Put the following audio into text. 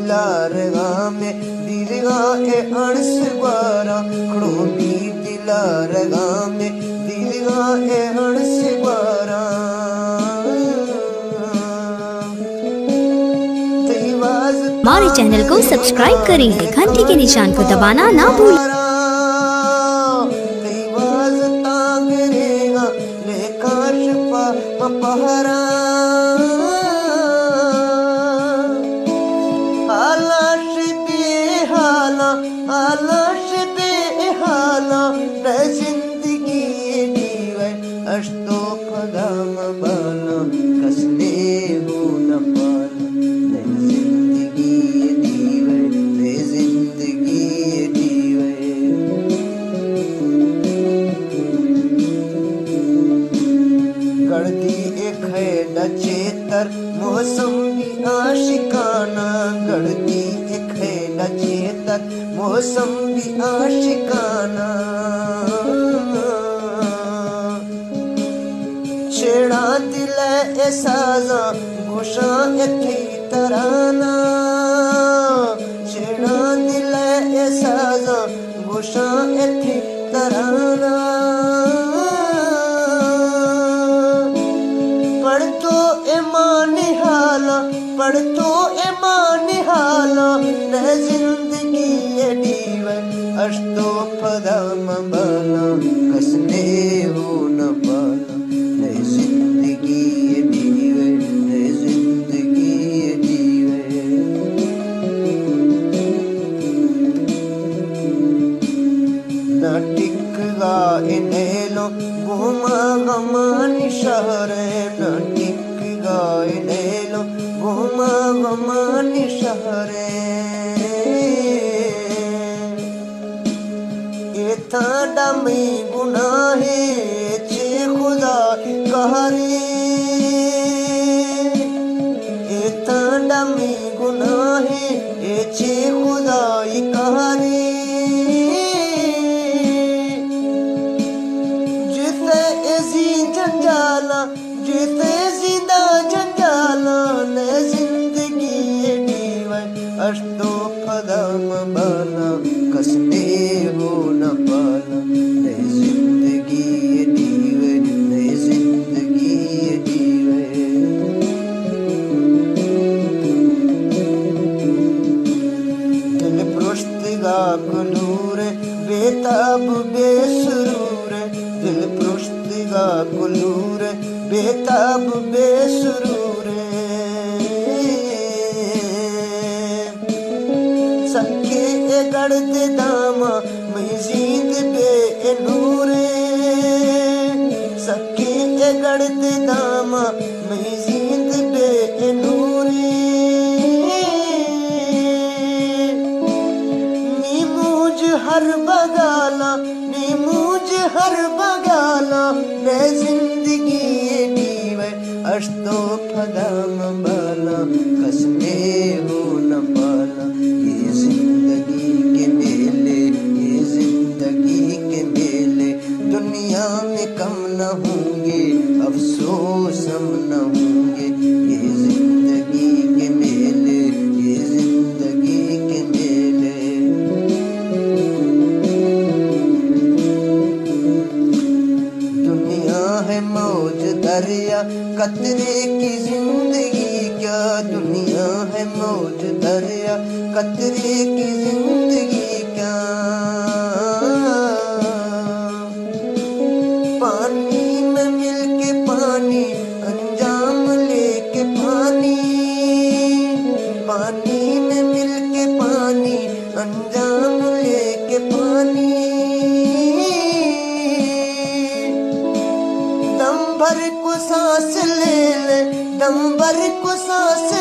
दिलारगा में दिलगा ए अणस बारा खड़ो भी दिलारगा में दिलगा ए अणस बारा हमारे चैनल को सब्सक्राइब करें, घंटी के निशान को दबाना ना भूलें। अश्तो पदाम बाला कसने हो न पाला जिंदगी दीवे रे जिंदगी दीवे गढ़ती एक है न चेतर मौसम भी आशिकाना गढ़ती एक है न चेतर मौसम भी आशिकाना छेड़ा दिल ए साजा गुशा इथी तराना छेड़ा दिल ए साजा गुशा इथी तराना पढ़ तो ईमान हाला पढ़ तो ईमान हाला न जिंदगी ये दीवे अश्तो पदाम बाला कसने हो न पाला जिंदगी ये दीवे रे जिंदगी ये दीवे न टिकगा इनेलो घुमा गमानी शहरे न टिकगा इनेलो घुमा गमानी शहरे ये थांडा में गुनाहे चे खुदा कहरे ये थांडा में गुनाहे चे खुदा कहरे जिते ऐसी जंजाला जिते जिंदा जंजाला न जिंदगी ये दीवे अश्तो पदाम बाला कसने हो न पाला न जिंदगी ये दीवे न जिंदगी ये दीवे दिल पृष्ठगा कुलूर बेताब बेसुरूर दिल पृष्ठगा कुलूर बेताब बेसुरूर सके ए गढ़ते दामा मैं जींद बे नूरे सके ए गढ़ते दामा मैं जींद बे नूरे नीमूज हर बगाला नीमूज हर बगाला न जिंदगी ये दीवे अश्तो पदाम बाला कसने हो न पाला ये जिंदगी के मेले ये जिंदगी के मेले दुनिया में कम न होंगे अफसोस हम न होंगे ये जिंदगी के मेले ये जिंदगी के मेले दुनिया है मौज दरिया कतरे की जिंदगी क्या दुनिया है मौज दरिया कतरे की जिंदगी क्या पानी में मिलके पानी अंजाम लेके पानी पानी में मिलके पानी अंजाम लेके पानी दम भर को सांस ले ले दम भर को सांस